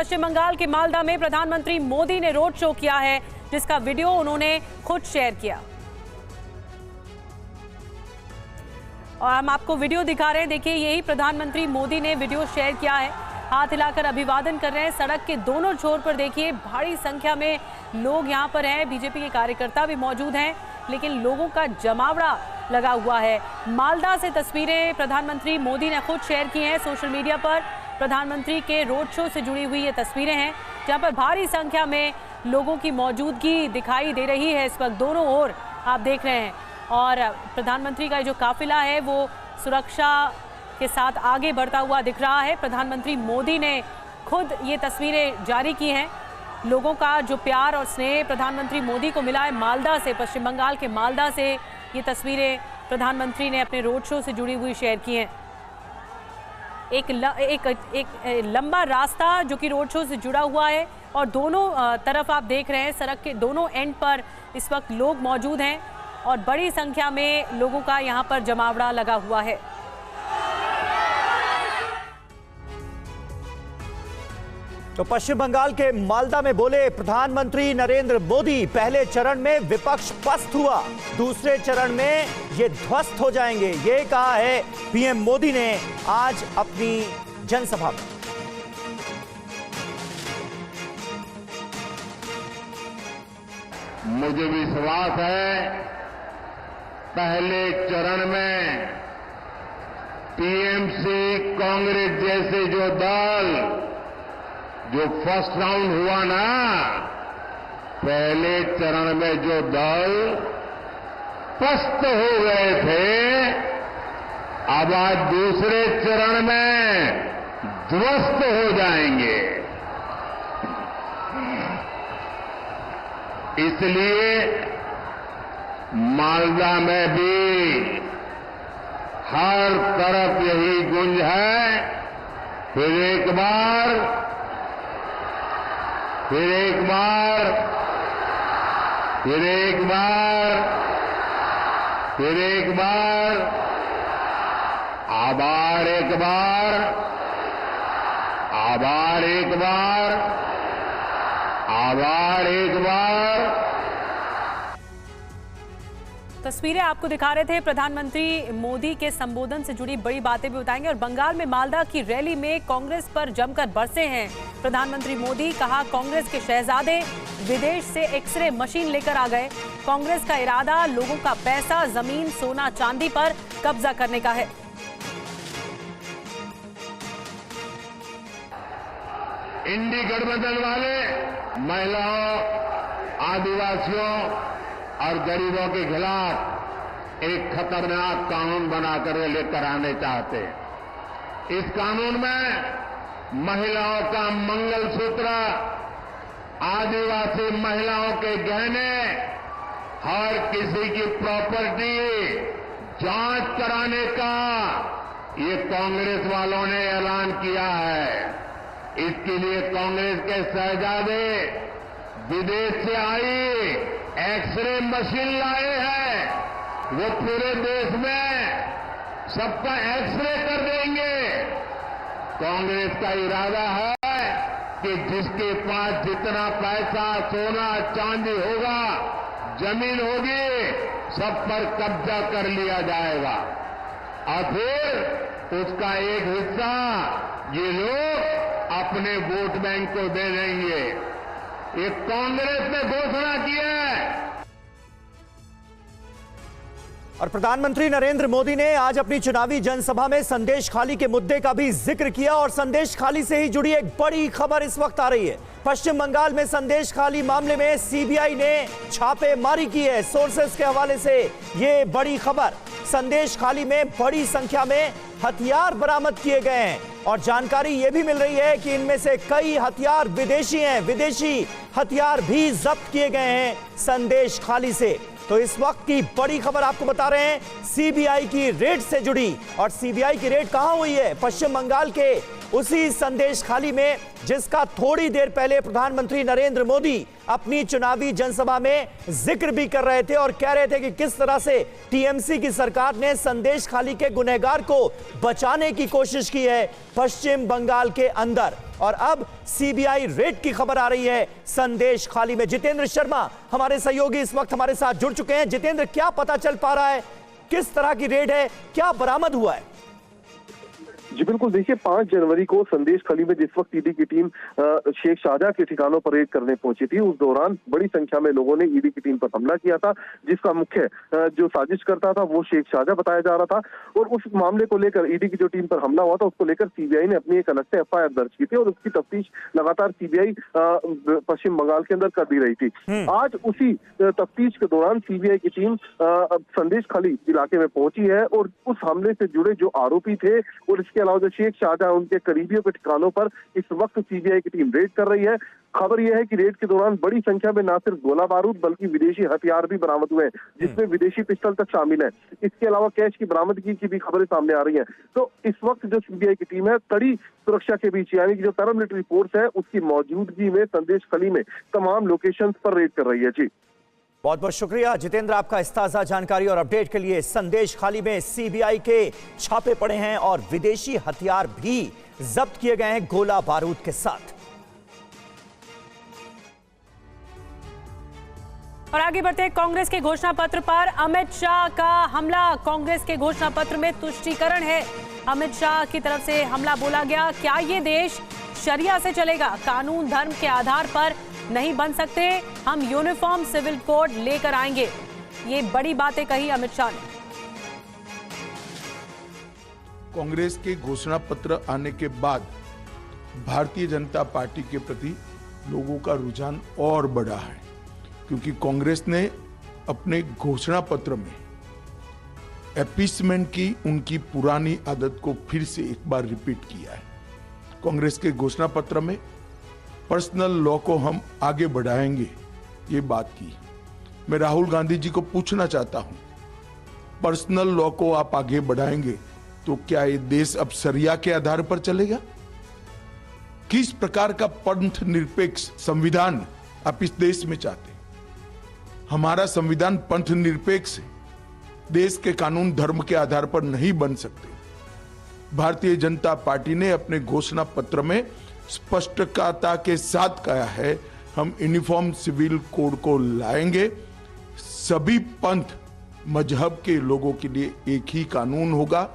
पश्चिम बंगाल के मालदा में प्रधानमंत्री मोदी ने रोड शो किया है, जिसका वीडियो उन्होंने खुद शेयर किया और हम आपको वीडियो दिखा रहे हैं। देखिए, यही प्रधानमंत्री मोदी ने वीडियो शेयर किया है, हाथ हिलाकर अभिवादन कर रहे हैं। सड़क के दोनों छोर पर देखिए भारी संख्या में लोग यहां पर हैं, बीजेपी के कार्यकर्ता भी मौजूद हैं, लेकिन लोगों का जमावड़ा लगा हुआ है। मालदा से तस्वीरें प्रधानमंत्री मोदी ने खुद शेयर की हैं सोशल मीडिया पर। प्रधानमंत्री के रोड शो से जुड़ी हुई ये तस्वीरें हैं, जहां पर भारी संख्या में लोगों की मौजूदगी दिखाई दे रही है। इस वक्त दोनों ओर आप देख रहे हैं और प्रधानमंत्री का जो काफिला है वो सुरक्षा के साथ आगे बढ़ता हुआ दिख रहा है। प्रधानमंत्री मोदी ने खुद ये तस्वीरें जारी की हैं। लोगों का जो प्यार और स्नेह प्रधानमंत्री मोदी को मिला है मालदा से, पश्चिम बंगाल के मालदा से ये तस्वीरें प्रधानमंत्री ने अपने रोड शो से जुड़ी हुई शेयर की हैं। एक लंबा रास्ता जो कि रोड शो से जुड़ा हुआ है और दोनों तरफ आप देख रहे हैं सड़क के दोनों एंड पर इस वक्त लोग मौजूद हैं और बड़ी संख्या में लोगों का यहाँ पर जमावड़ा लगा हुआ है। तो पश्चिम बंगाल के मालदा में बोले प्रधानमंत्री नरेंद्र मोदी, पहले चरण में विपक्ष पस्त हुआ, दूसरे चरण में ये ध्वस्त हो जाएंगे, ये कहा है पीएम मोदी ने आज अपनी जनसभा में। मुझे विश्वास है पहले चरण में टीएमसी, कांग्रेस जैसे जो दल जो फर्स्ट राउंड हुआ ना, पहले चरण में जो दल पस्त हो गए थे, अब आज दूसरे चरण में ध्वस्त हो जाएंगे। इसलिए मालदा में भी हर तरफ यही गूंज है, फिर एक बार, फिर एक बार, फिर एक बार, फिर एक बार, आभार एक बार, आभार एक बार, आभार एक बार। तस्वीरें आपको दिखा रहे थे। प्रधानमंत्री मोदी के संबोधन से जुड़ी बड़ी बातें भी बताएंगे और बंगाल में मालदा की रैली में कांग्रेस पर जमकर बरसे हैं प्रधानमंत्री मोदी। कहा कांग्रेस के शहजादे विदेश से एक्सरे मशीन लेकर आ गए। कांग्रेस का इरादा लोगों का पैसा, जमीन, सोना, चांदी पर कब्जा करने का है। इंडी गठबंधन वाले महिलाओं, आदिवासियों और गरीबों के खिलाफ एक खतरनाक कानून बनाकर लेकर आने चाहते हैं। इस कानून में महिलाओं का मंगलसूत्र, आदिवासी महिलाओं के गहने, हर किसी की प्रॉपर्टी जांच कराने का ये कांग्रेस वालों ने ऐलान किया है। इसके लिए कांग्रेस के शहजादे विदेश से आई एक्सरे मशीन लाए हैं, वो पूरे देश में सबका एक्सरे कर देंगे। कांग्रेस का इरादा है कि जिसके पास जितना पैसा, सोना, चांदी होगा, जमीन होगी, सब पर कब्जा कर लिया जाएगा और फिर उसका एक हिस्सा ये लोग अपने वोट बैंक को दे देंगे। ये कांग्रेस ने घोषणा की है। और प्रधानमंत्री नरेंद्र मोदी ने आज अपनी चुनावी जनसभा में संदेश खाली के मुद्दे का भी जिक्र किया और संदेश खाली से ही जुड़ी एक बड़ी खबर इस वक्त आ रही है। पश्चिम बंगाल में संदेश खाली मामले में सीबीआई ने छापेमारी की है। सोर्सेस के हवाले से ये बड़ी खबर, संदेश खाली में बड़ी संख्या में हथियार बरामद किए गए हैं और जानकारी यह भी मिल रही है कि इनमें से कई हथियार विदेशी हैं। विदेशी हथियार भी जब्त किए गए हैं संदेश खाली से। तो इस वक्त की बड़ी खबर आपको बता रहे हैं सीबीआई की रेड से जुड़ी। और सीबीआई की रेड कहां हुई है? पश्चिम बंगाल के उसी संदेश खाली में, जिसका थोड़ी देर पहले प्रधानमंत्री नरेंद्र मोदी अपनी चुनावी जनसभा में जिक्र भी कर रहे थे और कह रहे थे कि किस तरह से टीएमसी की सरकार ने संदेश खाली के गुनहगार को बचाने की कोशिश की है पश्चिम बंगाल के अंदर। और अब सीबीआई रेड की खबर आ रही है संदेश खाली में। जितेंद्र शर्मा हमारे सहयोगी इस वक्त हमारे साथ जुड़ चुके हैं। जितेंद्र, क्या पता चल पा रहा है, किस तरह की रेड है, क्या बरामद हुआ है? जी बिल्कुल, देखिए 5 जनवरी को संदेश खाली में जिस वक्त ईडी की टीम शेख शाहजहां के ठिकानों पर रेड करने पहुंची थी, उस दौरान बड़ी संख्या में लोगों ने ईडी की टीम पर हमला किया था, जिसका मुख्य जो साजिश करता था वो शेख शाहजहां बताया जा रहा था। और उस मामले को लेकर ईडी की जो टीम पर हमला हुआ था उसको लेकर सीबीआई ने अपनी एक अलग से एफआईआर दर्ज की थी और उसकी तफ्तीश लगातार सीबीआई पश्चिम बंगाल के अंदर कर दी रही थी। आज उसी तफ्तीश के दौरान सीबीआई की टीम संदेश खाली इलाके में पहुंची है और उस हमले से जुड़े जो आरोपी थे और इसके अलावा जो शेख शाहजहां उनके करीबियों के ठिकानों पर इस वक्त सीबीआई की टीम रेड कर रही है। खबर यह है कि रेड के दौरान बड़ी संख्या में न सिर्फ गोला बारूद बल्कि विदेशी हथियार भी बरामद हुए हैं, जिसमें विदेशी पिस्टल तक शामिल है। इसके अलावा कैश की बरामदगी की भी खबरें सामने आ रही हैं। तो इस वक्त जो सीबीआई की टीम है कड़ी सुरक्षा के बीच, यानी कि जो पैरामिलिट्री फोर्स है उसकी मौजूदगी में संदेश खाली में तमाम लोकेशंस पर रेड कर रही है। जी बहुत बहुत शुक्रिया जितेंद्र, आपका इस ताजा जानकारी और अपडेट के लिए। संदेश खाली में सीबीआई के छापे पड़े हैं और विदेशी हथियार भी जब्त किए गए हैं गोला बारूद के साथ। और आगे बढ़ते हैं कांग्रेस के घोषणा पत्र पर। अमित शाह का हमला, कांग्रेस के घोषणा पत्र में तुष्टीकरण है। अमित शाह की तरफ से हमला बोला गया, क्या ये देश शरिया से चलेगा? कानून धर्म के आधार पर नहीं बन सकते, हम यूनिफॉर्म सिविल कोड लेकर आएंगे। ये बड़ी बातें कही अमित शाह ने। कांग्रेस के घोषणा पत्र आने के बाद भारतीय जनता पार्टी के प्रति लोगों का रुझान और बढ़ा है, क्योंकि कांग्रेस ने अपने घोषणा पत्र में अपीसमेंट की उनकी पुरानी आदत को फिर से एक बार रिपीट किया है। कांग्रेस के घोषणा पत्र में पर्सनल लॉ को हम आगे बढ़ाएंगे ये बात की। मैं राहुल गांधी जी को पूछना चाहता हूं, पर्सनल लॉ को आप आगे बढ़ाएंगे तो क्या ये देश अब शरिया के आधार पर चलेगा? किस प्रकार का पंथ निरपेक्ष संविधान आप इस देश में चाहते हैं? हमारा संविधान पंथ निरपेक्ष है। देश के कानून धर्म के आधार पर नहीं बन सकते। भारतीय जनता पार्टी ने अपने घोषणा पत्र में स्पष्टता के साथ कहा है, हम यूनिफॉर्म सिविल कोड को लाएंगे। सभी पंथ मजहब के लोगों के लिए एक ही कानून होगा।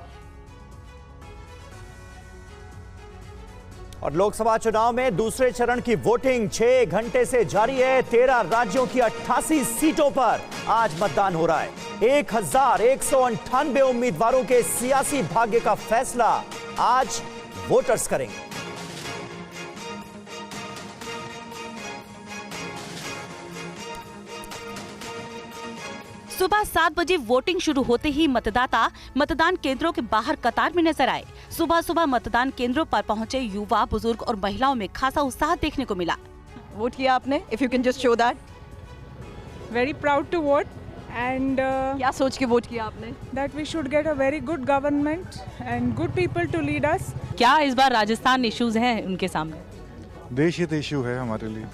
और लोकसभा चुनाव में दूसरे चरण की वोटिंग 6 घंटे से जारी है। 13 राज्यों की 88 सीटों पर आज मतदान हो रहा है। 1198 उम्मीदवारों के सियासी भाग्य का फैसला आज वोटर्स करेंगे। सुबह 7 बजे वोटिंग शुरू होते ही मतदाता मतदान केंद्रों के बाहर कतार में नजर आए। सुबह सुबह मतदान केंद्रों पर पहुंचे युवा, बुजुर्ग और महिलाओं में खासा उत्साह देखने को मिला। वोट किया आपने? If you can just show that. Very proud to vote and क्या सोच के वोट किया आपने? that we should get a very good government and good people to lead us. क्या इस बार राजस्थान इश्यूज हैं उनके सामने? देश हित इशू है हमारे लिए।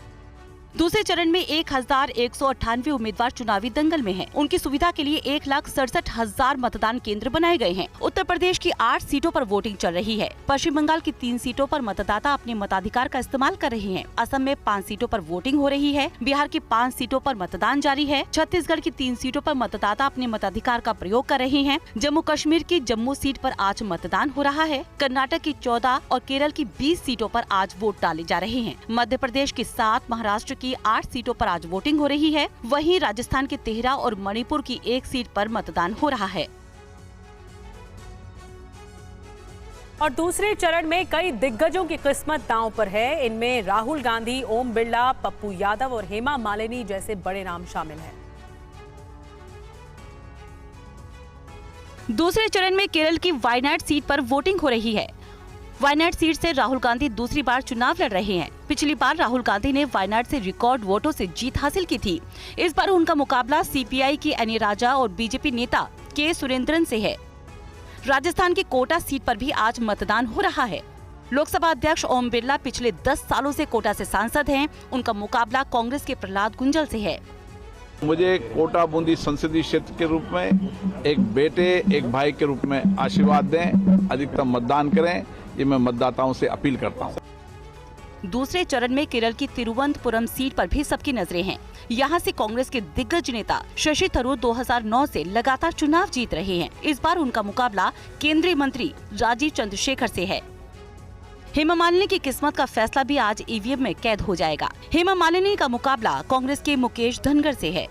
दूसरे चरण में 1198 उम्मीदवार चुनावी दंगल में हैं। उनकी सुविधा के लिए 1,67,000 मतदान केंद्र बनाए गए हैं। उत्तर प्रदेश की 8 सीटों पर वोटिंग चल रही है। पश्चिम बंगाल की 3 सीटों पर मतदाता अपने मताधिकार का इस्तेमाल कर रहे हैं। असम में 5 सीटों पर वोटिंग हो रही है। बिहार की 5 सीटों पर मतदान जारी है। छत्तीसगढ़ की 3 सीटों पर मतदाता अपने मताधिकार का प्रयोग कर रहे हैं। जम्मू कश्मीर की जम्मू सीट पर आज मतदान हो रहा है। कर्नाटक की 14 और केरल की 20 सीटों पर आज वोट डाले जा रहे हैं। मध्य प्रदेश की 7, महाराष्ट्र की 8 सीटों पर आज वोटिंग हो रही है। वहीं राजस्थान के 13 और मणिपुर की 1 सीट पर मतदान हो रहा है। और दूसरे चरण में कई दिग्गजों की किस्मत दांव पर है। इनमें राहुल गांधी, ओम बिरला, पप्पू यादव और हेमा मालिनी जैसे बड़े नाम शामिल हैं। दूसरे चरण में केरल की वायनाड सीट पर वोटिंग हो रही है। वायनाड सीट से राहुल गांधी दूसरी बार चुनाव लड़ रहे हैं। पिछली बार राहुल गांधी ने वायनाड से रिकॉर्ड वोटों से जीत हासिल की थी। इस बार उनका मुकाबला सीपीआई की एनी राजा और बीजेपी नेता के सुरेंद्रन से है। राजस्थान की कोटा सीट पर भी आज मतदान हो रहा है। लोकसभा अध्यक्ष ओम बिरला पिछले 10 सालों से कोटा से सांसद हैं। उनका मुकाबला कांग्रेस के प्रहलाद गुंजल से है। मुझे कोटा बूंदी संसदीय क्षेत्र के रूप में एक बेटे, एक भाई के रूप में आशीर्वाद दें, अधिकतम मतदान करें, ये मैं मतदाताओं से अपील करता हूं। दूसरे चरण में केरल की तिरुवनंतपुरम सीट पर भी सबकी नजरें हैं। यहाँ से कांग्रेस के दिग्गज नेता शशि थरूर 2009 से लगातार चुनाव जीत रहे हैं। इस बार उनका मुकाबला केंद्रीय मंत्री राजीव चंद्रशेखर से है। हेमा मालिनी की किस्मत का फैसला भी आज ईवीएम में कैद हो जाएगा। हेमा मालिनी का मुकाबला कांग्रेस के मुकेश धनगर से है।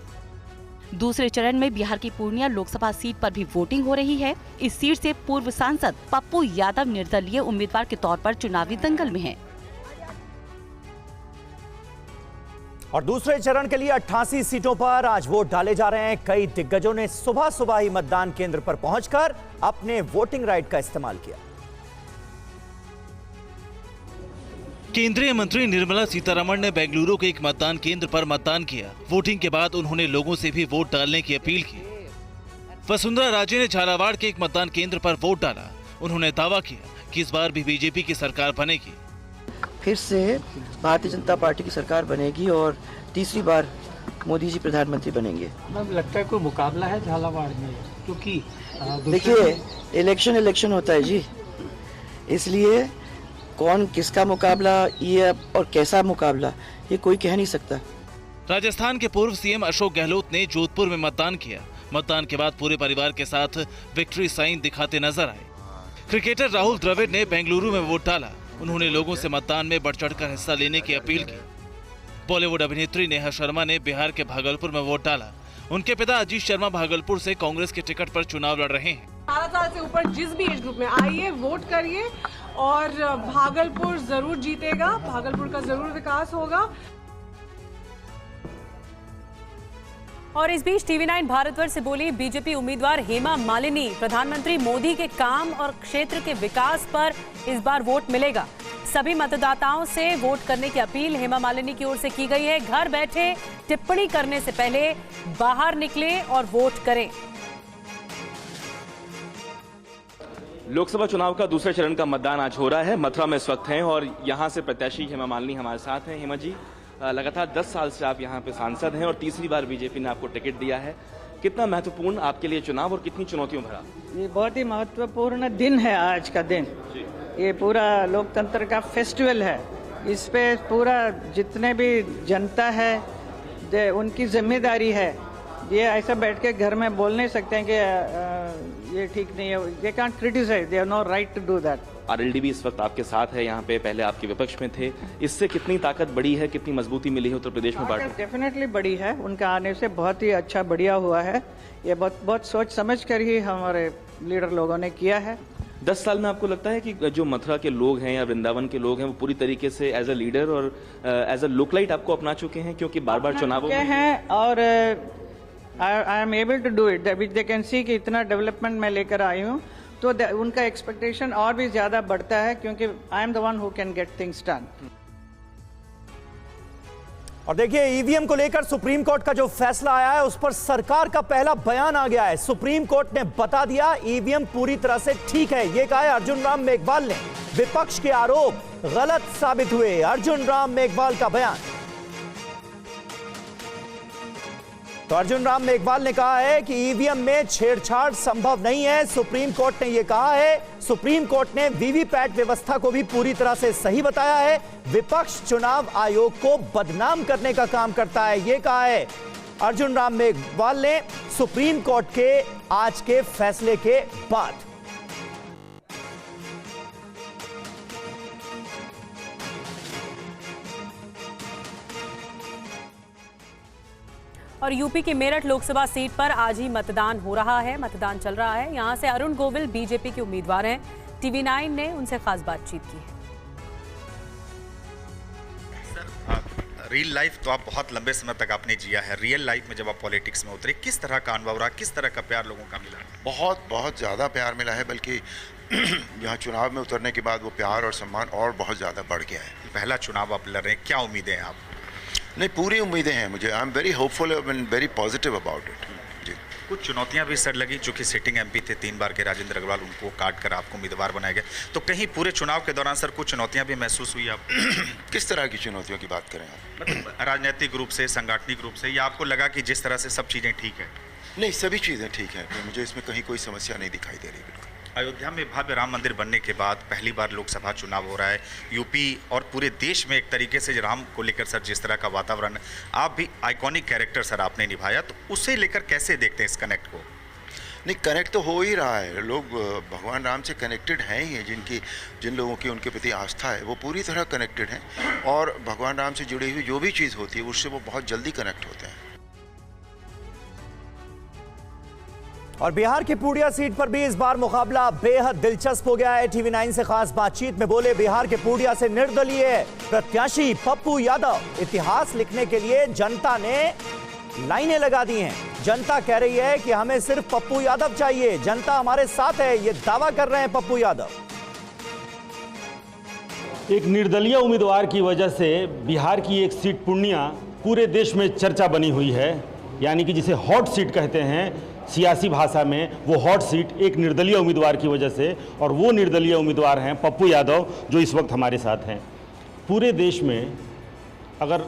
दूसरे चरण में बिहार की पूर्णिया लोकसभा सीट पर भी वोटिंग हो रही है। इस सीट से पूर्व सांसद पप्पू यादव निर्दलीय उम्मीदवार के तौर पर चुनावी दंगल में हैं। और दूसरे चरण के लिए 88 सीटों पर आज वोट डाले जा रहे हैं। कई दिग्गजों ने सुबह सुबह ही मतदान केंद्र पर पहुंचकर अपने वोटिंग राइट का इस्तेमाल किया। केंद्रीय मंत्री निर्मला सीतारमण ने बेंगलुरु के एक मतदान केंद्र पर मतदान किया। वोटिंग के बाद उन्होंने लोगों से भी वोट डालने की अपील की। वसुंधरा राजे ने झालावाड़ के एक मतदान केंद्र पर वोट डाला। उन्होंने दावा किया कि इस बार भी बीजेपी की सरकार बनेगी। फिर से भारतीय जनता पार्टी की सरकार बनेगी और तीसरी बार मोदी जी प्रधानमंत्री बनेंगे। लगता है कोई मुकाबला है झालावाड़ में, क्योंकि देखिए इलेक्शन होता है जी, इसलिए कौन किसका मुकाबला ये और कैसा मुकाबला ये कोई कह नहीं सकता। राजस्थान के पूर्व सीएम अशोक गहलोत ने जोधपुर में मतदान किया। मतदान के बाद पूरे परिवार के साथ विक्ट्री साइन दिखाते नजर आए। क्रिकेटर राहुल द्रविड़ ने बेंगलुरु में वोट डाला। उन्होंने लोगों से मतदान में बढ़ चढ़कर हिस्सा लेने की अपील की। बॉलीवुड अभिनेत्री नेहा शर्मा ने बिहार के भागलपुर में वोट डाला। उनके पिता अजीत शर्मा भागलपुर से कांग्रेस के टिकट पर चुनाव लड़ रहे हैं। 18 साल से ऊपर जिस भी एज ग्रुप में आइए, वोट करिए और भागलपुर जरूर जीतेगा, भागलपुर का जरूर विकास होगा। और इस बीच TV9 भारतवर्ष से बोली बीजेपी उम्मीदवार हेमा मालिनी। प्रधानमंत्री मोदी के काम और क्षेत्र के विकास पर इस बार वोट मिलेगा। सभी मतदाताओं से वोट करने की अपील हेमा मालिनी की ओर से की गई है। घर बैठे टिप्पणी करने से पहले बाहर निकले और वोट करें। लोकसभा चुनाव का दूसरे चरण का मतदान आज हो रहा है। मथुरा में इस वक्त हैं और यहाँ से प्रत्याशी हेमा मालिनी हमारे साथ हैं। हेमा जी, लगातार 10 साल से आप यहाँ पे सांसद हैं और तीसरी बार बीजेपी ने आपको टिकट दिया है। कितना महत्वपूर्ण आपके लिए चुनाव और कितनी चुनौतियों भरा? ये बहुत ही महत्वपूर्ण दिन है आज का दिन। ये पूरा लोकतंत्र का फेस्टिवल है। इस पे पूरा जितने भी जनता है उनकी जिम्मेदारी है। ये ऐसा बैठ के घर में बोल नहीं सकते हैं कि ये ठीक नहीं है। They can't criticize, they have no right to do that. RLD भी इस वक्त आपके साथ है यहाँ पे, पहले आपके विपक्ष में थे। इससे कितनी ताकत बढ़ी है, कितनी मजबूती मिली है उत्तर प्रदेश में पार्टी? डेफिनेटली बढ़ी है। उनका आने से बहुत ही अच्छा बढ़िया हुआ है। ये बहुत सोच समझ कर ही हमारे लीडर लोगों ने किया है। 10 साल में आपको लगता है कि जो मथुरा के लोग हैं या वृंदावन के लोग हैं वो पूरी तरीके से एज अ लीडर और एज अ लोकलाइट आपको अपना चुके हैं, क्योंकि बार बार चुनावों में हैं और I am able to do it which they can see कि इतना डेवलपमेंट मैं लेकर आई हूँ, तो उनका एक्सपेक्टेशन और भी ज्यादा बढ़ता है, क्योंकि I am the one who can get things done. और देखिए ईवीएम को लेकर सुप्रीम कोर्ट का जो फैसला आया है उस पर सरकार का पहला बयान आ गया है। सुप्रीम कोर्ट ने बता दिया ईवीएम पूरी तरह से ठीक है। ये कहा है अर्जुन राम मेघवाल ने। विपक्ष के आरोप गलत साबित हुए। अर्जुन राम मेघवाल का बयान। तो अर्जुन राम मेघवाल ने कहा है कि ईवीएम में छेड़छाड़ संभव नहीं है। सुप्रीम कोर्ट ने यह कहा है। सुप्रीम कोर्ट ने वीवीपैट व्यवस्था को भी पूरी तरह से सही बताया है। विपक्ष चुनाव आयोग को बदनाम करने का काम करता है, यह कहा है अर्जुन राम मेघवाल ने सुप्रीम कोर्ट के आज के फैसले के बाद। और यूपी की मेरठ लोकसभा सीट पर आज ही मतदान हो रहा है, मतदान चल रहा है। यहां से अरुण गोविल बीजेपी के उम्मीदवार हैं। TV9 ने उनसे खास बातचीत की है। रियल लाइफ तो आप बहुत लंबे समय तक आपने जिया है। रियल लाइफ में जब आप पॉलिटिक्स में उतरे, किस तरह का अनुभव रहा, किस तरह का प्यार लोगों का मिला? बहुत ज़्यादा प्यार मिला है, बल्कि यहाँ चुनाव में उतरने के बाद वो प्यार और सम्मान और बहुत ज़्यादा बढ़ गया है। पहला चुनाव आप लड़ रहे हैं, क्या उम्मीदें हैं आप? नहीं, पूरी उम्मीदें हैं मुझे। I am very hopeful and very positive about it. जी, कुछ चुनौतियां भी सर लगी, चूंकि सिटिंग एमपी थे 3 बार के राजेंद्र अग्रवाल, उनको काट कर आपको उम्मीदवार बनाया गया। तो कहीं पूरे चुनाव के दौरान सर कुछ चुनौतियां भी महसूस हुई आप? किस तरह की चुनौतियों की बात करें आप? मतलब राजनीतिक रूप से, संगठनिक रूप से, या आपको लगा कि जिस तरह से सब चीज़ें ठीक है? नहीं, सभी चीज़ें ठीक हैं। मुझे इसमें कहीं कोई समस्या नहीं दिखाई दे रही। बिल्कुल। अयोध्या में भव्य राम मंदिर बनने के बाद पहली बार लोकसभा चुनाव हो रहा है यूपी और पूरे देश में। एक तरीके से राम को लेकर सर जिस तरह का वातावरण, आप भी आइकॉनिक कैरेक्टर सर आपने निभाया, तो उसे लेकर कैसे देखते हैं इस कनेक्ट को? नहीं, कनेक्ट तो हो ही रहा है। लोग भगवान राम से कनेक्टेड हैं ही, जिन लोगों की उनके प्रति आस्था है वो पूरी तरह कनेक्टेड हैं, और भगवान राम से जुड़ी हुई जो भी चीज़ होती है उससे वो बहुत जल्दी कनेक्ट होते हैं। और बिहार की पूर्णिया सीट पर भी इस बार मुकाबला बेहद दिलचस्प हो गया है। TV9 से खास बातचीत में बोले बिहार के पूर्णिया से निर्दलीय प्रत्याशी पप्पू यादव। इतिहास लिखने के लिए जनता ने लाइनें लगा दी हैं। जनता कह रही है कि हमें सिर्फ पप्पू यादव चाहिए, जनता हमारे साथ है, ये दावा कर रहे हैं पप्पू यादव। एक निर्दलीय उम्मीदवार की वजह से बिहार की एक सीट पूर्णिया पूरे देश में चर्चा बनी हुई है, यानी कि जिसे हॉट सीट कहते हैं सियासी भाषा में, वो हॉट सीट एक निर्दलीय उम्मीदवार की वजह से, और वो निर्दलीय उम्मीदवार हैं पप्पू यादव जो इस वक्त हमारे साथ हैं। पूरे देश में अगर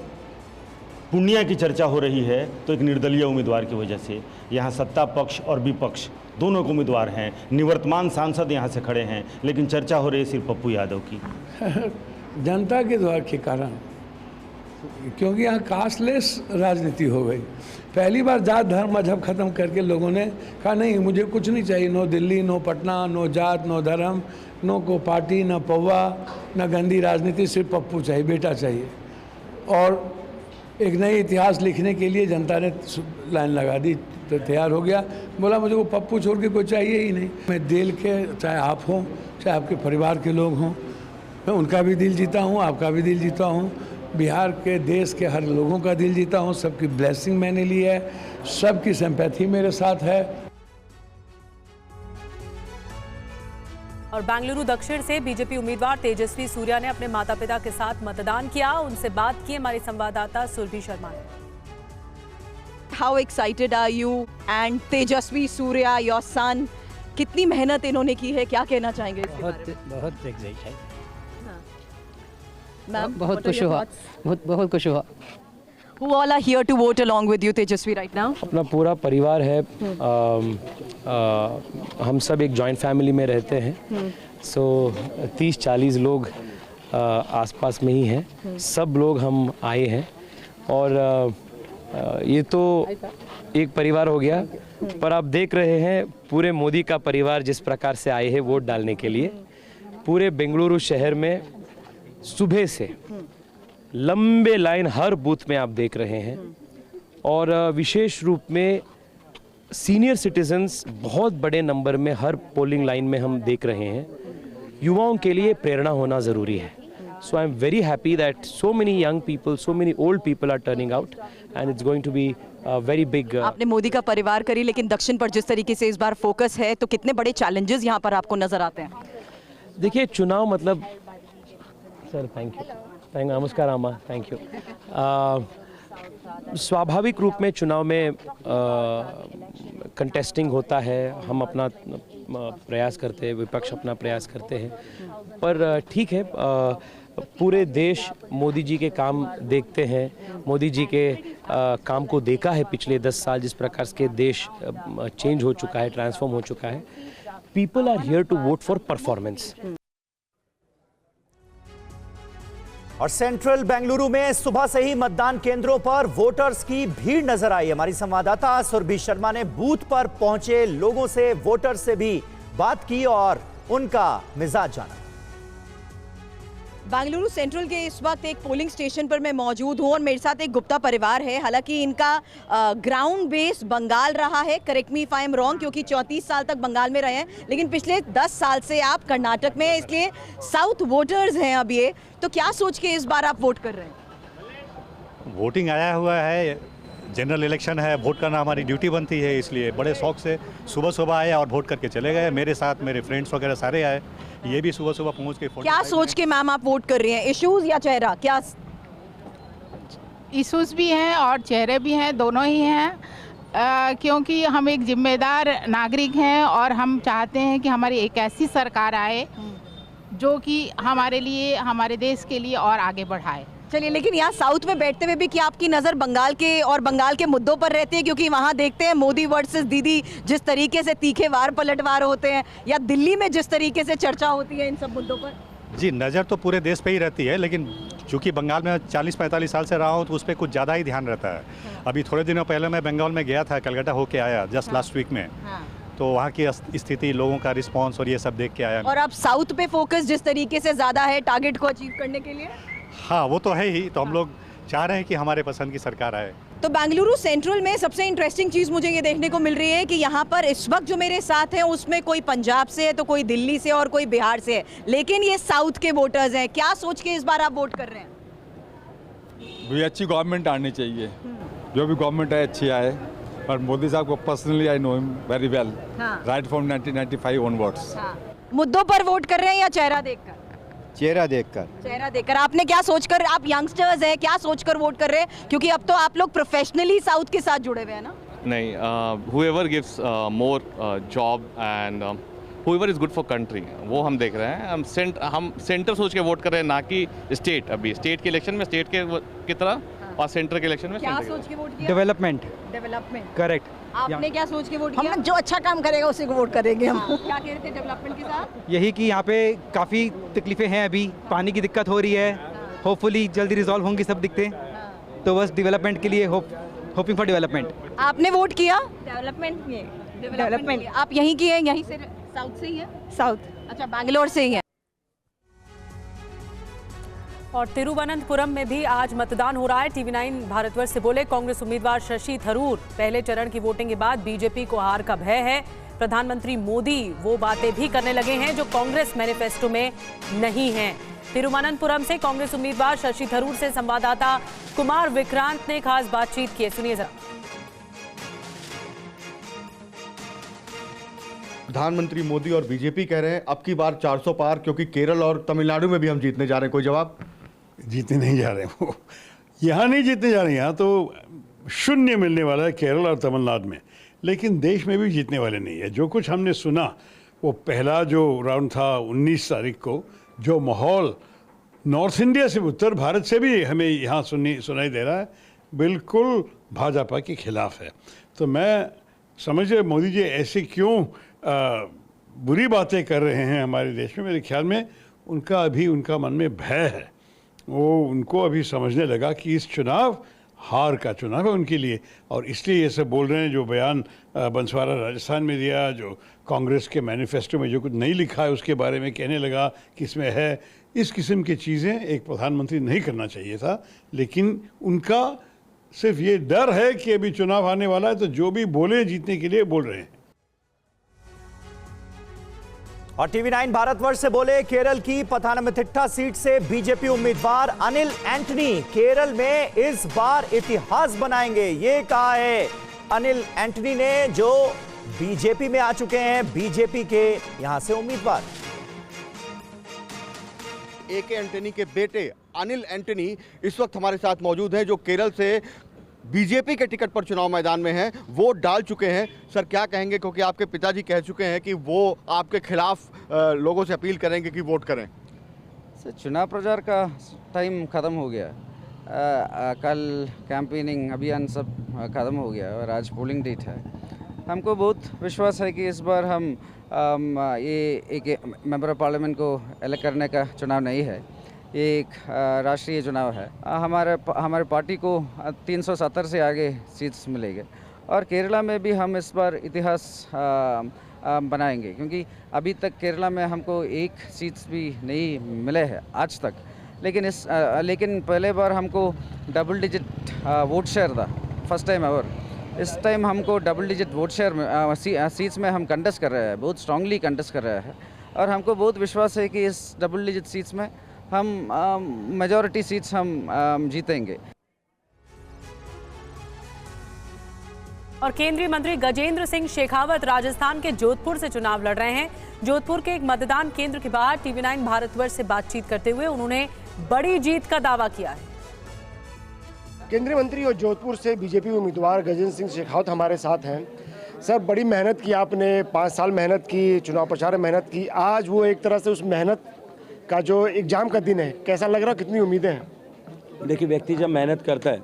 पूर्णिया की चर्चा हो रही है तो एक निर्दलीय उम्मीदवार की वजह से। यहाँ सत्ता पक्ष और विपक्ष दोनों को उम्मीदवार हैं, निवर्तमान सांसद यहाँ से खड़े हैं, लेकिन चर्चा हो रही है सिर्फ पप्पू यादव की। जनता के द्वार के कारण, क्योंकि यहाँ कास्टलेस राजनीति हो गई। पहली बार जात धर्म मजहब खत्म करके लोगों ने कहा नहीं, मुझे कुछ नहीं चाहिए, no Delhi, no Patna, no जात, नो धर्म, नो को पार्टी, न पौवा, न गंदी राजनीति, सिर्फ पप्पू चाहिए, बेटा चाहिए। और एक नई इतिहास लिखने के लिए जनता ने लाइन लगा दी, तो तैयार हो गया। बोला मुझे वो पप्पू छोड़ के कोई चाहिए ही नहीं। मैं दिल के, चाहे आप हों, चाहे आपके परिवार के लोग हों, मैं उनका भी दिल जीता हूँ, आपका भी दिल जीता हूँ, बिहार के देश के हर लोगों का दिल जीता हूँ। सबकी ब्लेसिंग मैंने ली है, सबकी सिंपैथी मेरे साथ है। और बेंगलुरु दक्षिण से बीजेपी उम्मीदवार तेजस्वी सूर्या ने अपने माता पिता के साथ मतदान किया। उनसे बात की हमारी संवाददाता सुरभि शर्मा ने। How excited are you and Tejasvi Surya, your son? कितनी मेहनत इन्होंने की है, क्या कहना चाहेंगे इसके बारे में? बहुत एक्साइटेड, मैम बहुत खुश हुआ, बहुत खुश हुआ। Who all are here to vote along with you, Tejashwi, right now? अपना पूरा परिवार है, हम सब एक जॉइंट फैमिली में रहते हैं, सो 30-40 लोग आसपास में ही हैं। सब लोग हम आए हैं, और ये तो एक परिवार हो गया, पर आप देख रहे हैं पूरे मोदी का परिवार जिस प्रकार से आए हैं वोट डालने के लिए। पूरे बेंगलुरु शहर में सुबह से लंबे लाइन हर बूथ में आप देख रहे हैं, और विशेष रूप में सीनियर सिटीजन्स बहुत बड़े नंबर में हर पोलिंग लाइन में हम देख रहे हैं। युवाओं के लिए प्रेरणा होना ज़रूरी है। So I am very happy that so many young people, so many old people are turning out, and it's going to be very big. आपने मोदी का परिवार करी, लेकिन दक्षिण पर जिस तरीके से इस बार फोकस है, तो कितने बड़े चैलेंजेस यहाँ पर आपको नजर आते हैं? देखिए, चुनाव मतलब, सर थैंक यू, नमस्कार आमा, थैंक यू। स्वाभाविक रूप में चुनाव में कंटेस्टिंग होता है, हम अपना प्रयास करते हैं, विपक्ष अपना प्रयास करते हैं, पर ठीक है, पूरे देश मोदी जी के काम देखते हैं। मोदी जी के काम को देखा है पिछले 10 साल, जिस प्रकार से देश चेंज हो चुका है, ट्रांसफॉर्म हो चुका है। People are here to vote for performance. और सेंट्रल बेंगलुरु में सुबह से ही मतदान केंद्रों पर वोटर्स की भीड़ नजर आई। हमारी संवाददाता सुरभि शर्मा ने बूथ पर पहुंचे लोगों से, वोटर्स से भी बात की और उनका मिजाज जाना। बेंगलुरु सेंट्रल के इस वक्त एक पोलिंग स्टेशन पर मैं मौजूद हूं, और मेरे साथ एक गुप्ता परिवार है। हालांकि इनका ग्राउंड बेस बंगाल रहा है, correct me if I am wrong, क्योंकि 34 साल तक बंगाल में रहे हैं, लेकिन पिछले 10 साल से आप कर्नाटक में, इसलिए साउथ वोटर्स हैं अब ये। तो क्या सोच के इस बार आप वोट कर रहे हैं? वोटिंग आया हुआ है, जनरल इलेक्शन है, वोट करना हमारी ड्यूटी बनती है, इसलिए बड़े शौक से सुबह सुबह आए और वोट करके चले गए। मेरे साथ मेरे फ्रेंड्स वगैरह सारे आए, ये भी सुबह सुबह पहुंच के। क्या सोच के मैम आप वोट कर रही हैं? इश्यूज या चेहरा? क्या इश्यूज भी हैं और चेहरे भी हैं, दोनों ही हैं, क्योंकि हम एक जिम्मेदार नागरिक हैं, और हम चाहते हैं कि हमारी एक ऐसी सरकार आए जो कि हमारे लिए, हमारे देश के लिए और आगे बढ़ाए। चलिए, लेकिन यहाँ साउथ में बैठते हुए भी क्या आपकी नज़र बंगाल के और बंगाल के मुद्दों पर रहती है? क्योंकि वहाँ देखते हैं मोदी वर्सेस दीदी जिस तरीके से तीखे वार पलटवार होते हैं, या दिल्ली में जिस तरीके से चर्चा होती है इन सब मुद्दों पर। जी, नज़र तो पूरे देश पे ही रहती है, लेकिन चूंकि बंगाल में 40-45 साल से रहा हूँ तो उस पर कुछ ज़्यादा ही ध्यान रहता है। अभी थोड़े दिनों पहले मैं बंगाल में गया था, कलकत्ता होके आया जस्ट लास्ट वीक में, तो वहाँ की स्थिति, लोगों का रिस्पॉन्स और ये सब देख के आया। और अब साउथ पे फोकस जिस तरीके से ज़्यादा है टारगेट को अचीव करने के लिए। हाँ, वो तो है ही, तो हम लोग चाह रहे हैं कि हमारे पसंद की सरकार आए। तो बेंगलुरु सेंट्रल में सबसे इंटरेस्टिंग चीज़ मुझे ये देखने को मिल रही है कि यहाँ पर इस वक्त जो मेरे साथ हैं उसमें कोई पंजाब से है, तो कोई दिल्ली से और कोई बिहार से है, लेकिन ये साउथ के वोटर्स हैं। क्या सोच के इस बार आप वोट कर रहे हैं? भाई अच्छी गवर्नमेंट आनी चाहिए, जो भी गवर्नमेंट है अच्छी आए, और मोदी साहब को personally I know him very well, right from 1995 onwards. मुद्दों पर वोट कर रहे हैं या चेहरा देखकर? चेहरा देखकर। चेहरा देखकर। आपने क्या सोचकर, आप यंगस्टर्स हैं, क्या सोचकर वोट कर रहे हैं? क्योंकि अब तो आप लोग प्रोफेशनली साउथ के साथ जुड़े हुए हैं ना। नहीं, whoever gives more job and whoever is good for country, वो हम देख रहे हैं। हम सेंटर सोच के वोट कर रहे हैं, ना कि स्टेट। अभी स्टेट के इलेक्शन में स्टेट की तरह, और सेंटर के इलेक्शन में क्या सोच के वोट किया? डेवलपमेंट। Development, correct. आपने क्या सोच के वोट किया? हम जो अच्छा काम करेगा उसी को वोट करेंगे हम। क्या कह रहे थे डेवलपमेंट के साथ? यही कि यहाँ पे काफ़ी तकलीफें हैं, अभी पानी की दिक्कत हो रही है, होपफुली जल्दी रिजॉल्व होंगी सब दिक्कतें, तो बस डेवलपमेंट के लिए होपिंग फॉर डेवलपमेंट। आपने वोट किया? डेवलपमेंट। आप यहीं की हैं, यहीं से साउथ से ही है? साउथ। अच्छा, बैंगलोर से ही है। और तिरुवनंतपुरम में भी आज मतदान हो रहा है। TV9 भारतवर्ष से बोले कांग्रेस उम्मीदवार शशि थरूर, पहले चरण की वोटिंग के बाद बीजेपी को हार का भय है। प्रधानमंत्री मोदी वो बातें भी करने लगे हैं जो कांग्रेस मैनिफेस्टो में नहीं हैं। तिरुवनंतपुरम से कांग्रेस उम्मीदवार शशि थरूर से संवाददाता कुमार विक्रांत ने खास बातचीत की, सुनिए जरा। प्रधानमंत्री मोदी और बीजेपी कह रहे हैं अब की बार 400 पार, क्योंकि केरल और तमिलनाडु में भी हम जीतने जा रहे हैं। कोई जवाब? जीतने नहीं जा रहे हैं वो, यहाँ नहीं जीतने जा रहे हैं, यहाँ तो शून्य मिलने वाला है केरल और तमिलनाडु में, लेकिन देश में भी जीतने वाले नहीं है। जो कुछ हमने सुना, वो पहला जो राउंड था 19 तारीख को, जो माहौल नॉर्थ इंडिया से, उत्तर भारत से भी हमें यहाँ सुनाई दे रहा है, बिल्कुल भाजपा के खिलाफ है। तो मैं समझ रहे मोदी जी ऐसे क्यों बुरी बातें कर रहे हैं हमारे देश में। मेरे ख्याल में उनका मन में भय है, वो उनको अभी समझने लगा कि इस चुनाव हार का चुनाव है उनके लिए, और इसलिए ये सब बोल रहे हैं। जो बयान बंसवाड़ा राजस्थान में दिया, जो कांग्रेस के मैनिफेस्टो में जो कुछ नहीं लिखा है उसके बारे में कहने लगा कि इसमें है, इस किस्म की चीज़ें एक प्रधानमंत्री नहीं करना चाहिए था। लेकिन उनका सिर्फ ये डर है कि अभी चुनाव आने वाला है, तो जो भी बोले जीतने के लिए बोल रहे हैं। और TV9 भारतवर्ष से बोले केरल की पथानमथिट्टा सीट से बीजेपी उम्मीदवार अनिल एंटनी केरल में इस बार इतिहास बनाएंगे, ये कहा है अनिल एंटनी ने, जो बीजेपी में आ चुके हैं, बीजेपी के यहां से उम्मीदवार। AK एंटनी के बेटे अनिल एंटनी इस वक्त हमारे साथ मौजूद हैं, जो केरल से बीजेपी के टिकट पर चुनाव मैदान में हैं, वोट डाल चुके हैं। सर, क्या कहेंगे, क्योंकि आपके पिताजी कह चुके हैं कि वो आपके खिलाफ लोगों से अपील करेंगे कि वोट करें? सर, चुनाव प्रचार का टाइम ख़त्म हो गया। कल कैंपेनिंग अभियान सब ख़त्म हो गया और आज पोलिंग डेट है। हमको बहुत विश्वास है कि इस बार हम ये एक मेंबर ऑफ पार्लियामेंट को इलेक्ट करने का चुनाव नहीं है, ये एक राष्ट्रीय चुनाव है। हमारे पार्टी को 370 से आगे सीट्स मिलेंगे, और केरला में भी हम इस बार इतिहास बनाएंगे, क्योंकि अभी तक केरला में हमको एक सीट्स भी नहीं मिले हैं आज तक। लेकिन पहले बार हमको डबल डिजिट वोट शेयर था, फर्स्ट टाइम एवर। इस टाइम हमको डबल डिजिट वोट शेयर में सीट्स में हम कंटेस्ट कर रहे हैं, बहुत स्ट्रांगली कंटेस्ट कर रहे हैं, और हमको बहुत विश्वास है कि इस डबल डिजिट सीट्स में हम मेजॉरिटी सीट्स हम जीतेंगे। और केंद्रीय मंत्री गजेंद्र सिंह शेखावत राजस्थान के जोधपुर से चुनाव लड़ रहे हैं। जोधपुर के एक मतदान केंद्र के बाहर TV9 भारतवर्ष से बातचीत करते हुए उन्होंने बड़ी जीत का दावा किया है। केंद्रीय मंत्री और जोधपुर से बीजेपी उम्मीदवार गजेंद्र सिंह शेखावत हमारे साथ हैं। सर, बड़ी मेहनत की आपने, 5 साल मेहनत की, चुनाव प्रचार में मेहनत की, आज वो एक तरह से उस मेहनत का जो एग्जाम का दिन है, कैसा लग रहा, कितनी उम्मीदें हैं? देखिए, व्यक्ति जब मेहनत करता है,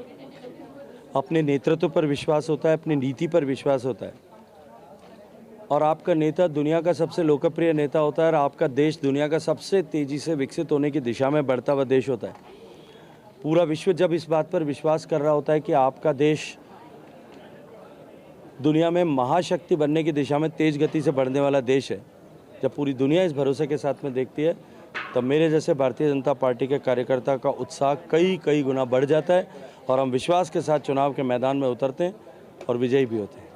अपने नेतृत्व पर विश्वास होता है, अपनी नीति पर विश्वास होता है, और आपका नेता दुनिया का सबसे लोकप्रिय नेता होता है, और आपका देश दुनिया का सबसे तेज़ी से विकसित होने की दिशा में बढ़ता हुआ देश होता है। पूरा विश्व जब इस बात पर विश्वास कर रहा होता है कि आपका देश दुनिया में महाशक्ति बनने की दिशा में तेज़ गति से बढ़ने वाला देश है, जब पूरी दुनिया इस भरोसे के साथ में देखती है, तब मेरे जैसे भारतीय जनता पार्टी के कार्यकर्ता का उत्साह कई गुना बढ़ जाता है, और हम विश्वास के साथ चुनाव के मैदान में उतरते हैं और विजयी भी होते हैं।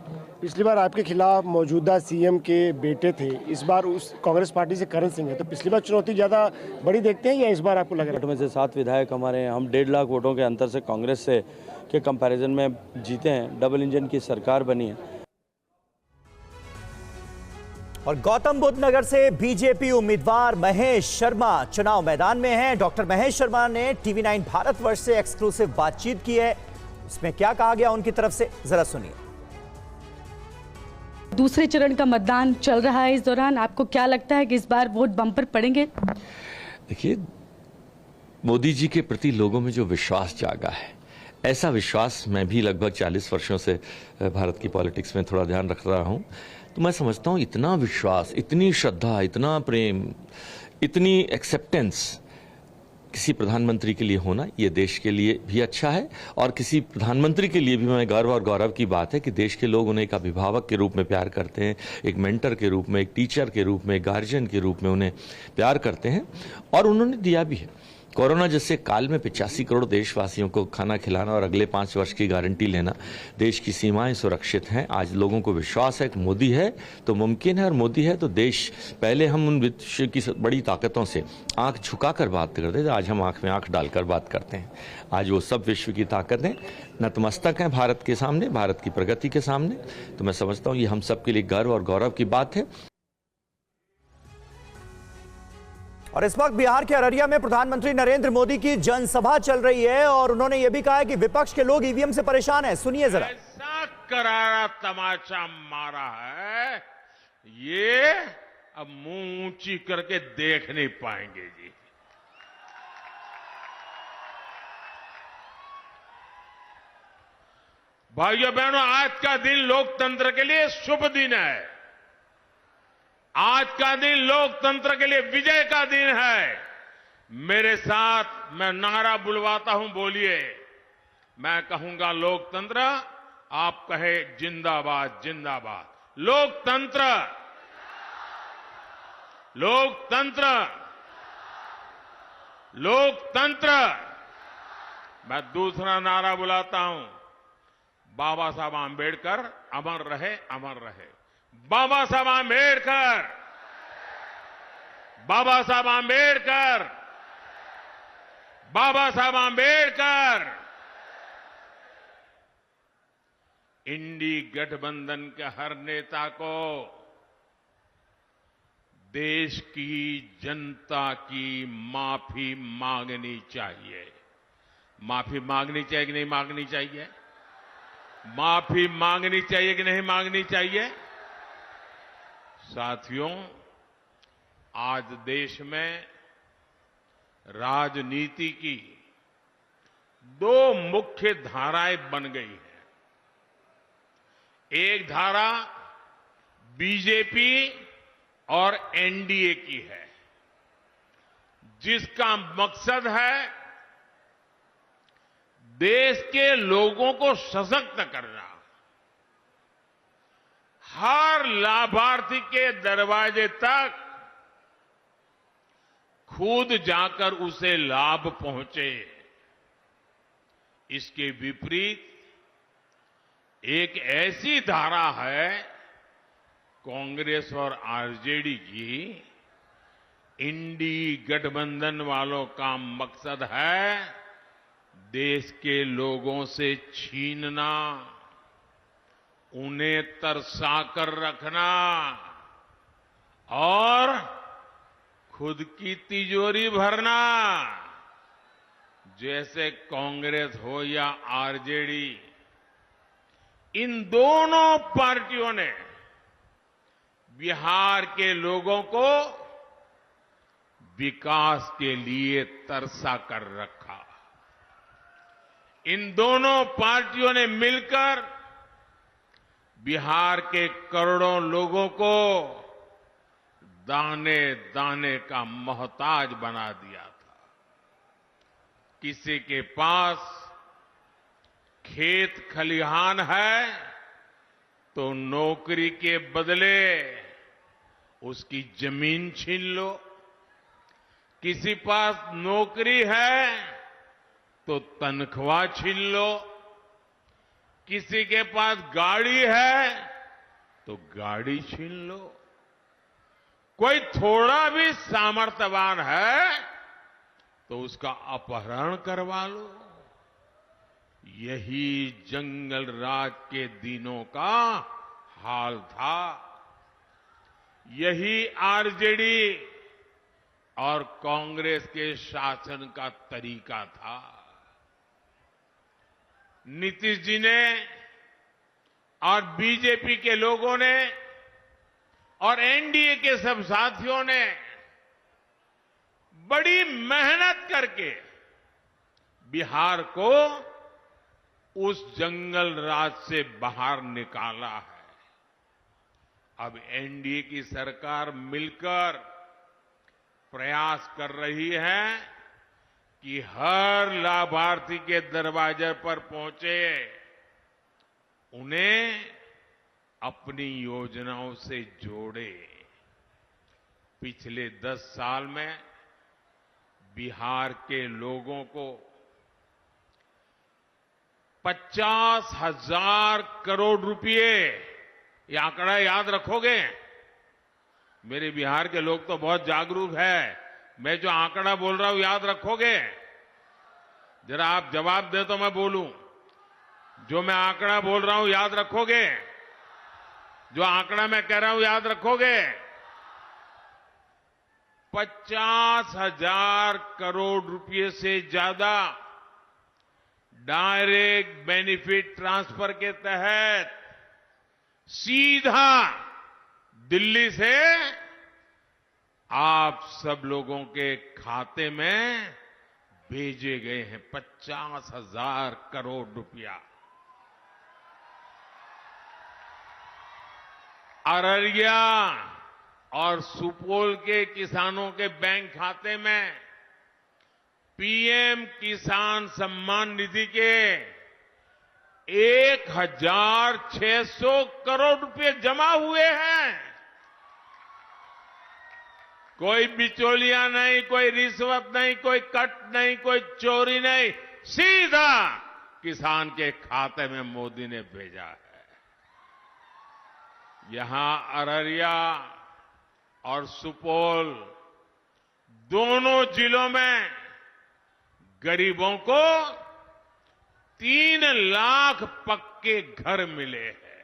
पिछली बार आपके खिलाफ मौजूदा सीएम के बेटे थे, इस बार उस कांग्रेस पार्टी से करण सिंह है, तो पिछली बार चुनौती ज़्यादा बड़ी देखते हैं या इस बार आपको लग रहा है? 8 में से 7 विधायक हमारे हैं, हम 1.5 लाख वोटों के अंतर से कांग्रेस से के कंपैरिजन में जीते हैं, डबल इंजन की सरकार बनी है। और गौतम बुद्ध नगर से बीजेपी उम्मीदवार महेश शर्मा चुनाव मैदान में हैं। डॉक्टर महेश शर्मा ने टीवी9 भारतवर्ष से एक्सक्लूसिव बातचीत की है, इसमें क्या कहा गया उनकी तरफ से, जरा सुनिए। दूसरे चरण का मतदान चल रहा है, इस दौरान आपको क्या लगता है कि इस बार वोट बम पर पड़ेंगे? देखिए, मोदी जी के प्रति लोगों में जो विश्वास जागा है, ऐसा विश्वास मैं भी लगभग 40 वर्षों से भारत की पॉलिटिक्स में थोड़ा ध्यान रख रहा हूं, तो मैं समझता हूं इतना विश्वास, इतनी श्रद्धा, इतना प्रेम, इतनी एक्सेप्टेंस किसी प्रधानमंत्री के लिए होना, ये देश के लिए भी अच्छा है, और किसी प्रधानमंत्री के लिए भी मैं गर्व और गौरव की बात है कि देश के लोग उन्हें एक अभिभावक के रूप में प्यार करते हैं, एक मेंटर के रूप में, एक टीचर के रूप में, एक गार्जियन के रूप में उन्हें प्यार करते हैं, और उन्होंने दिया भी है। कोरोना जैसे काल में 85 करोड़ देशवासियों को खाना खिलाना और अगले 5 वर्ष की गारंटी लेना, देश की सीमाएं सुरक्षित हैं। आज लोगों को विश्वास है कि मोदी है तो मुमकिन है, और मोदी है तो देश। पहले हम उन विश्व की बड़ी ताकतों से आंख झुकाकर बात करते थे, आज हम आंख में आंख डालकर बात करते हैं। आज वो सब विश्व की ताकतें नतमस्तक हैं भारत के सामने, भारत की प्रगति के सामने। तो मैं समझता हूँ ये हम सब के लिए गर्व और गौरव की बात है। और इस वक्त बिहार के अररिया में प्रधानमंत्री नरेंद्र मोदी की जनसभा चल रही है, और उन्होंने यह भी कहा है कि विपक्ष के लोग ईवीएम से परेशान हैं। सुनिए जरा। ऐसा करारा तमाचा मारा है, ये अब मुंह ऊंची करके देख नहीं पाएंगे जी। भाइयों बहनों, आज का दिन लोकतंत्र के लिए शुभ दिन है। आज का दिन लोकतंत्र के लिए विजय का दिन है। मेरे साथ मैं नारा बुलवाता हूं, बोलिए। मैं कहूंगा लोकतंत्र, आप कहे जिंदाबाद जिंदाबाद। लोकतंत्र, लोकतंत्र, लोकतंत्र। मैं दूसरा नारा बुलाता हूं, बाबा साहब आंबेडकर अमर रहे, अमर रहे। बाबा साहब आंबेडकर, बाबा साहब आंबेडकर, बाबा साहब आंबेडकर। इंडी गठबंधन के हर नेता को देश की जनता की माफी मांगनी चाहिए। माफी मांगनी चाहिए कि नहीं मांगनी चाहिए? माफी मांगनी चाहिए कि नहीं मांगनी चाहिए? साथियों, आज देश में राजनीति की 2 मुख्य धाराएं बन गई हैं। एक धारा बीजेपी और एनडीए की है, जिसका मकसद है देश के लोगों को सशक्त करना, हर लाभार्थी के दरवाजे तक खुद जाकर उसे लाभ पहुंचे। इसके विपरीत एक ऐसी धारा है कांग्रेस और आरजेडी की, इंडी गठबंधन वालों का मकसद है देश के लोगों से छीनना, उन्हें तरसा कर रखना और खुद की तिजोरी भरना। जैसे कांग्रेस हो या आरजेडी, इन दोनों पार्टियों ने बिहार के लोगों को विकास के लिए तरसा कर रखा। इन दोनों पार्टियों ने मिलकर बिहार के करोड़ों लोगों को दाने दाने का मोहताज बना दिया था। किसी के पास खेत खलिहान है तो नौकरी के बदले उसकी जमीन छीन लो, किसी पास नौकरी है तो तनख्वाह छीन लो, किसी के पास गाड़ी है तो गाड़ी छीन लो, कोई थोड़ा भी सामर्थ्यवान है तो उसका अपहरण करवा लो। यही जंगल राज के दिनों का हाल था। यही आरजेडी और कांग्रेस के शासन का तरीका था। नीतीश जी ने और बीजेपी के लोगों ने और एनडीए के सब साथियों ने बड़ी मेहनत करके बिहार को उस जंगल राज से बाहर निकाला है। अब एनडीए की सरकार मिलकर प्रयास कर रही है कि हर लाभार्थी के दरवाजे पर पहुंचे उन्हें अपनी योजनाओं से जोड़े। पिछले 10 साल में बिहार के लोगों को 50,000 करोड़ रुपए, ये आंकड़ा याद रखोगे? मेरे बिहार के लोग तो बहुत जागरूक है। मैं जो आंकड़ा बोल रहा हूं याद रखोगे? जरा आप जवाब दे तो मैं बोलूं। जो मैं आंकड़ा बोल रहा हूं याद रखोगे? जो आंकड़ा मैं कह रहा हूं याद रखोगे? 50,000 करोड़ रुपए से ज्यादा डायरेक्ट बेनिफिट ट्रांसफर के तहत सीधा दिल्ली से आप सब लोगों के खाते में भेजे गए हैं। 50,000 करोड़ रुपया। अररिया और सुपौल के किसानों के बैंक खाते में पीएम किसान सम्मान निधि के 1,600 करोड़ रुपए जमा हुए हैं। कोई बिचौलिया नहीं, कोई रिश्वत नहीं, कोई कट नहीं, कोई चोरी नहीं, सीधा किसान के खाते में मोदी ने भेजा है। यहां अररिया और सुपौल दोनों जिलों में गरीबों को 3 लाख पक्के घर मिले हैं।